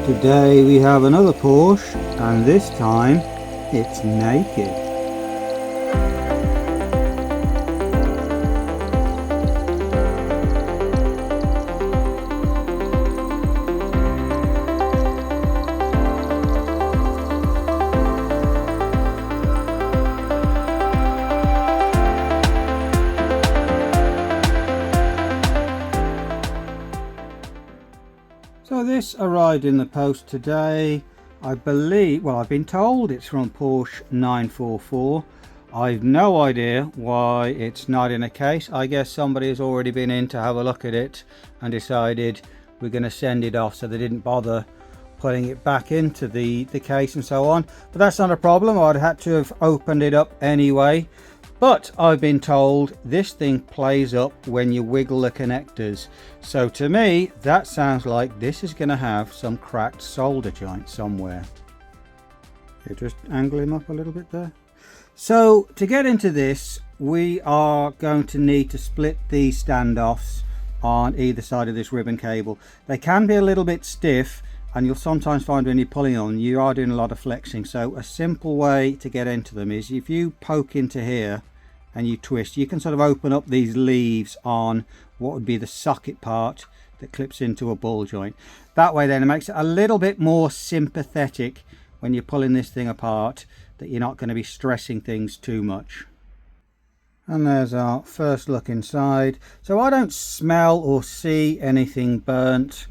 Today we have another Porsche, and this time it's naked. So this arrived in the post today. I believe, well, I've been told it's from Porsche 944. I've no idea why it's not in a case. I guess somebody has already been in to have a look at it and decided we're going to send it off, so they didn't bother putting it back into the case and so on. But that's not a problem. I'd had to have opened it up anyway. But I've been told this thing plays up when you wiggle the connectors. So to me, that sounds like this is going to have some cracked solder joint somewhere. You just angle him up a little bit there. So to get into this, we are going to need to split these standoffs on either side of this ribbon cable. They can be a little bit stiff, and you'll sometimes find when you're pulling on, you are doing a lot of flexing. So a simple way to get into them is if you poke into here and you twist, you can sort of open up these leaves on what would be the socket part that clips into a ball joint. That way then it makes it a little bit more sympathetic when you're pulling this thing apart, that you're not going to be stressing things too much. And there's our first look inside. So I don't smell or see anything burnt.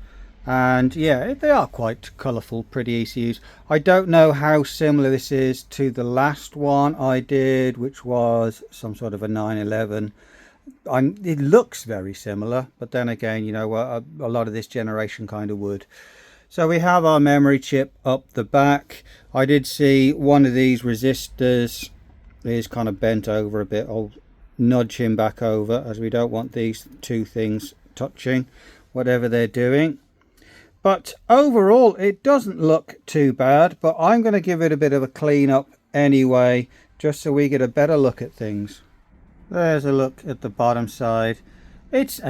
And yeah, they are quite colourful, pretty ECUs. I don't know how similar this is to the last one I did, which was some sort of a 911. It looks very similar, but then again, you know, a lot of this generation kind of would. So we have our memory chip up the back. I did see one of these resistors is kind of bent over a bit. I'll nudge him back over, as we don't want these two things touching, whatever they're doing. But overall, it doesn't look too bad, but I'm going to give it a bit of a clean up anyway, just so we get a better look at things. There's a look at the bottom side. It's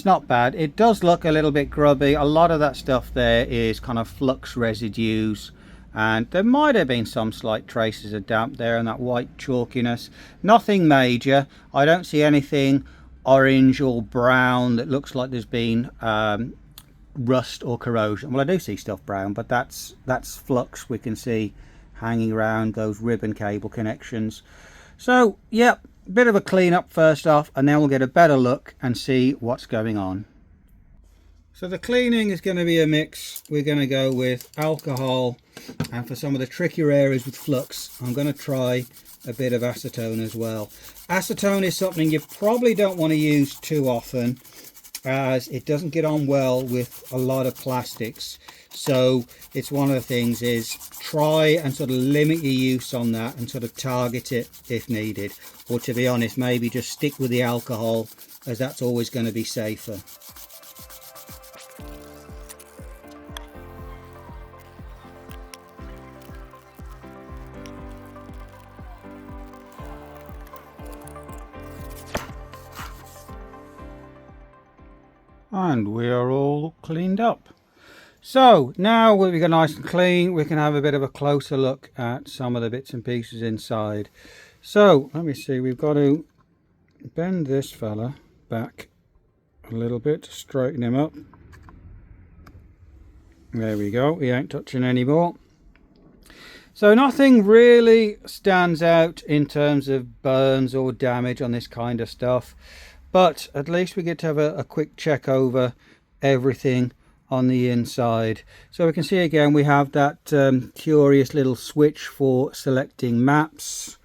not bad. It does look a little bit grubby. A lot of that stuff there is kind of flux residues, and there might have been some slight traces of damp there and that white chalkiness. Nothing major. I don't see anything orange or brown that looks like there's been rust or corrosion. Well, I do see stuff brown, but that's flux we can see hanging around those ribbon cable connections. So yeah, bit of a clean up first off, and then we'll get a better look and see what's going on. So the cleaning is going to be a mix. We're going to go with alcohol, and for some of the trickier areas with flux, I'm going to try a bit of acetone as well. Acetone is something you probably don't want to use too often, as it doesn't get on well with a lot of plastics. So it's one of the things is try and sort of limit your use on that and sort of target it if needed, or to be honest, maybe just stick with the alcohol, as that's always going to be safer. And we are all cleaned up. So now we got nice and clean, we can have a bit of a closer look at some of the bits and pieces inside. So let me see, we've got to bend this fella back a little bit to straighten him up. There we go, he ain't touching anymore. So nothing really stands out in terms of burns or damage on this kind of stuff, but at least we get to have a quick check over everything on the inside. So we can see again we have that curious little switch for selecting maps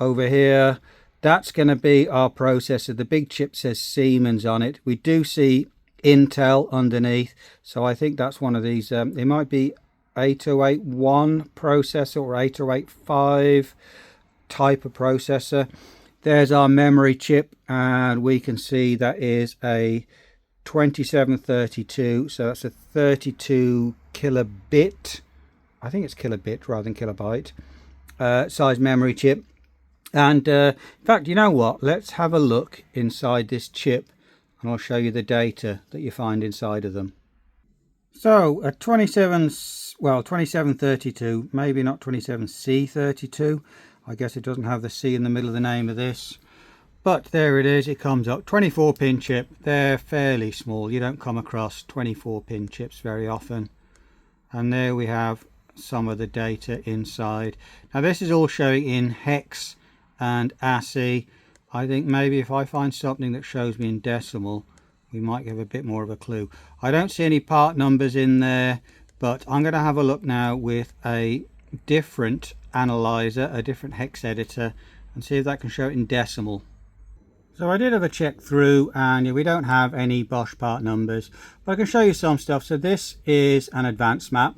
over here. That's going to be our processor. The big chip says Siemens on it. We do see Intel underneath, so I think that's one of these. It might be 8081 processor or 8085 type of processor. There's our memory chip, and we can see that is a 2732, so that's a 32 kilobit, I think it's kilobit rather than kilobyte, size memory chip. And in fact, you know what, let's have a look inside this chip and I'll show you the data that you find inside of them. So a 2732, maybe not 27C32. I guess it doesn't have the C in the middle of the name of this. But there it is, it comes up. 24 pin chip. They're fairly small. You don't come across 24 pin chips very often. And there we have some of the data inside. Now this is all showing in hex and ASCII. I think maybe if I find something that shows me in decimal, we might give a bit more of a clue. I don't see any part numbers in there, but I'm going to have a look now with a different analyzer, a different hex editor, and see if that can show it in decimal. So I did have a check through, and we don't have any Bosch part numbers, but I can show you some stuff. So this is an advanced map.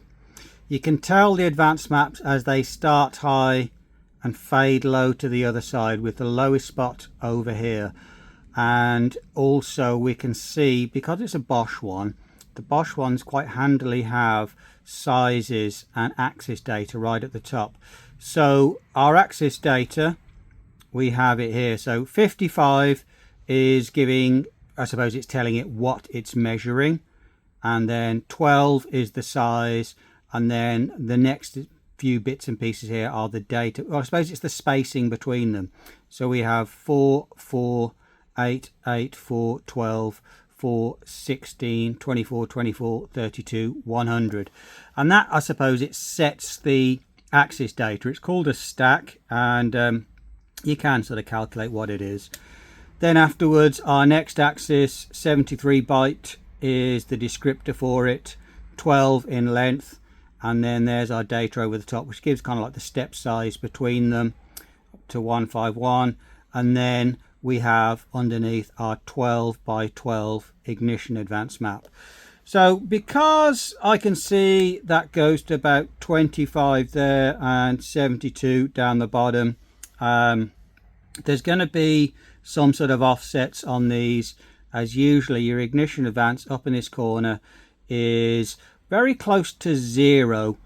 You can tell the advanced maps as they start high and fade low to the other side, with the lowest spot over here. And also we can see, because it's a Bosch one, the Bosch ones quite handily have sizes and axis data right at the top. So our axis data, we have it here. So 55 is giving, I suppose it's telling it what it's measuring, and then 12 is the size, and then the next few bits and pieces here are the data. Well, I suppose it's the spacing between them. So we have 4, 4, 8, 8, 4, 12, 4, 16, 24, 24, 32, 100. And that, I suppose, it sets the axis data. It's called a stack, and you can sort of calculate what it is. Then afterwards, our next axis, 73 byte, is the descriptor for it, 12 in length, and then there's our data over the top, which gives kind of like the step size between them, up to 151. And then we have underneath our 12 by 12 ignition advanced map. So because I can see that goes to about 25 there and 72 down the bottom, there's going to be some sort of offsets on these, as usually your ignition advance up in this corner is very close to 0,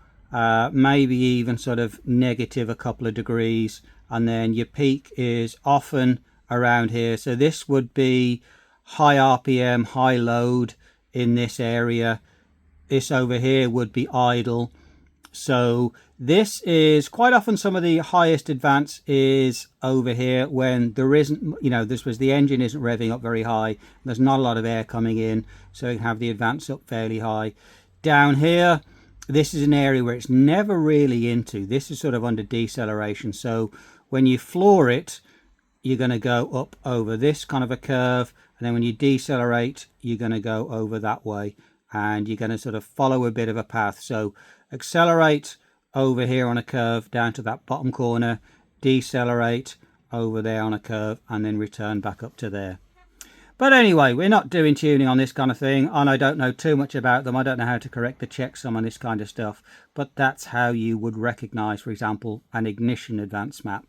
maybe even sort of negative a couple of degrees, and then your peak is often around here. So this would be high RPM, high load in this area. This over here would be idle. So this is quite often some of the highest advance is over here when there isn't, this was the engine isn't revving up very high. There's not a lot of air coming in, so you can have the advance up fairly high. Down here, this is an area where it's never really into. This is sort of under deceleration. So when you floor it, you're going to go up over this kind of a curve, and then when you decelerate, you're going to go over that way, and you're going to sort of follow a bit of a path. So accelerate over here on a curve down to that bottom corner, decelerate over there on a curve, and then return back up to there. But anyway, we're not doing tuning on this kind of thing, and I don't know too much about them. I don't know how to correct the checksum on this kind of stuff, but that's how you would recognize, for example, an ignition advance map.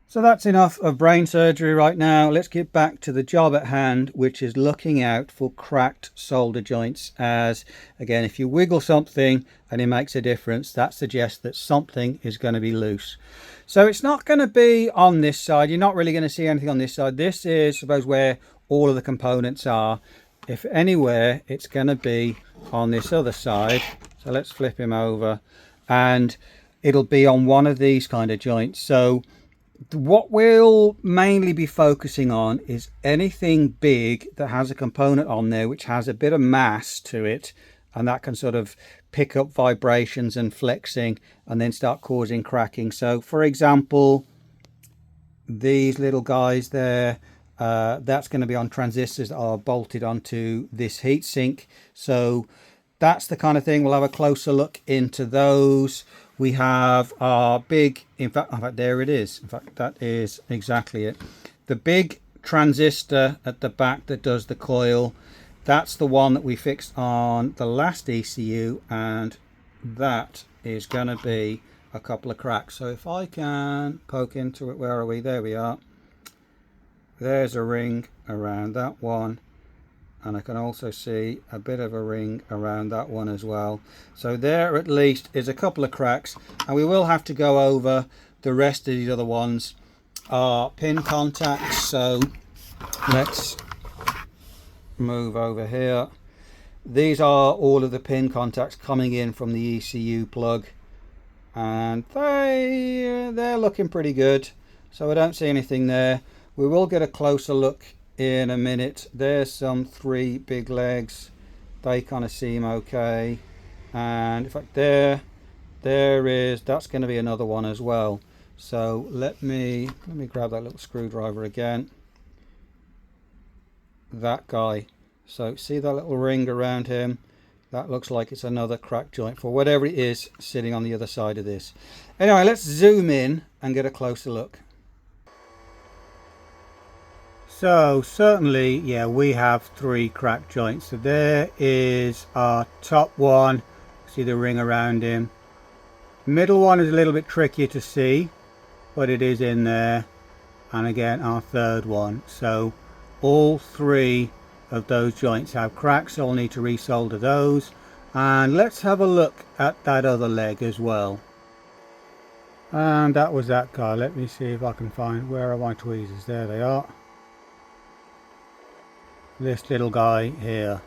So that's enough of brain surgery right now. Let's get back to the job at hand, which is looking out for cracked solder joints. As again, if you wiggle something and it makes a difference, that suggests that something is going to be loose. So it's not going to be on this side. You're not really going to see anything on this side. This is, I suppose, where all of the components are. If anywhere, it's going to be on this other side. So let's flip him over, and it'll be on one of these kind of joints. So what we'll mainly be focusing on is anything big that has a component on there which has a bit of mass to it, and that can sort of pick up vibrations and flexing and then start causing cracking. So for example, these little guys there, that's going to be on transistors that are bolted onto this heatsink. So that's the kind of thing. We'll have a closer look into those. We have our big, in fact, there it is. In fact, that is exactly it. The big transistor at the back that does the coil, that's the one that we fixed on the last ECU, and that is going to be a couple of cracks. So if I can poke into it, where are we? There we are. There's a ring around that one, and I can also see a bit of a ring around that one as well. So there at least is a couple of cracks, and we will have to go over the rest of these other ones. Our pin contacts, so let's move over here. these are all of the pin contacts coming in from the ECU plug, and they're looking pretty good, so I don't see anything there. We will get a closer look in a minute. There's some 3 big legs, they kind of seem okay, and in fact that's going to be another one as well. So let me grab that little screwdriver again. That guy, so see that little ring around him? That looks like it's another crack joint for whatever it is sitting on the other side of this. Anyway, let's zoom in and get a closer look. So certainly, yeah, we have 3 crack joints. So there is our top one, see the ring around him. Middle one is a little bit trickier to see, but it is in there. And again, our third one. So all 3 of those joints have cracks, so I'll need to resolder those. And let's have a look at that other leg as well. And that was that guy. Let me see if I can find, where are my tweezers? There they are. This little guy here.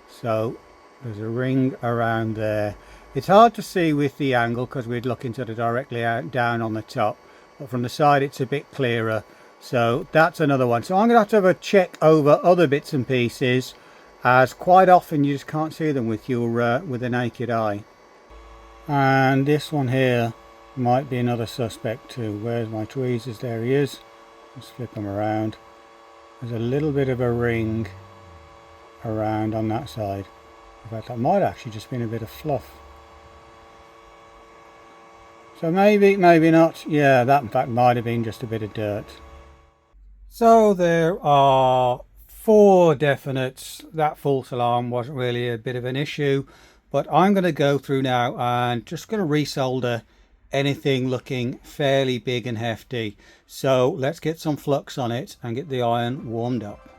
So there's a ring around there. It's hard to see with the angle because we're looking sort of directly down on the top, but from the side it's a bit clearer. So that's another one. So I'm going to have a check over other bits and pieces, as quite often you just can't see them with your with the naked eye. And this one here might be another suspect too. Where's my tweezers? There he is. Let's flip him around. There's a little bit of a ring around on that side. In fact, that might actually just been a bit of fluff. So maybe not. Yeah, that in fact might have been just a bit of dirt. So there are 4 definites. That false alarm wasn't really a bit of an issue, but I'm going to go through now and just going to resolder anything looking fairly big and hefty. So let's get some flux on it and get the iron warmed up.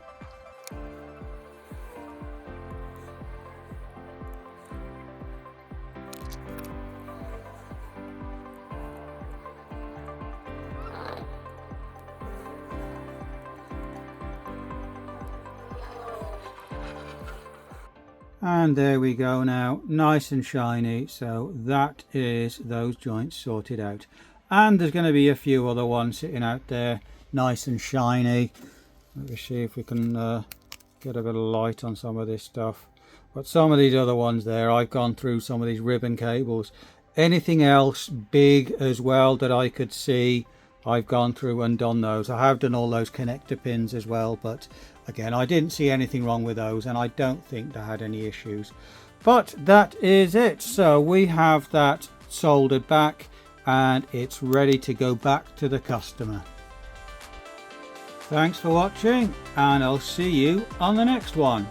And there we go now, nice and shiny. So that is those joints sorted out. And there's going to be a few other ones sitting out there, nice and shiny. Let me see if we can get a bit of light on some of this stuff. But some of these other ones there, I've gone through some of these ribbon cables. Anything else big as well that I could see, I've gone through and done those. I have done all those connector pins as well, but again, I didn't see anything wrong with those, and I don't think they had any issues. But that is it. So we have that soldered back and it's ready to go back to the customer. Thanks for watching, and I'll see you on the next one.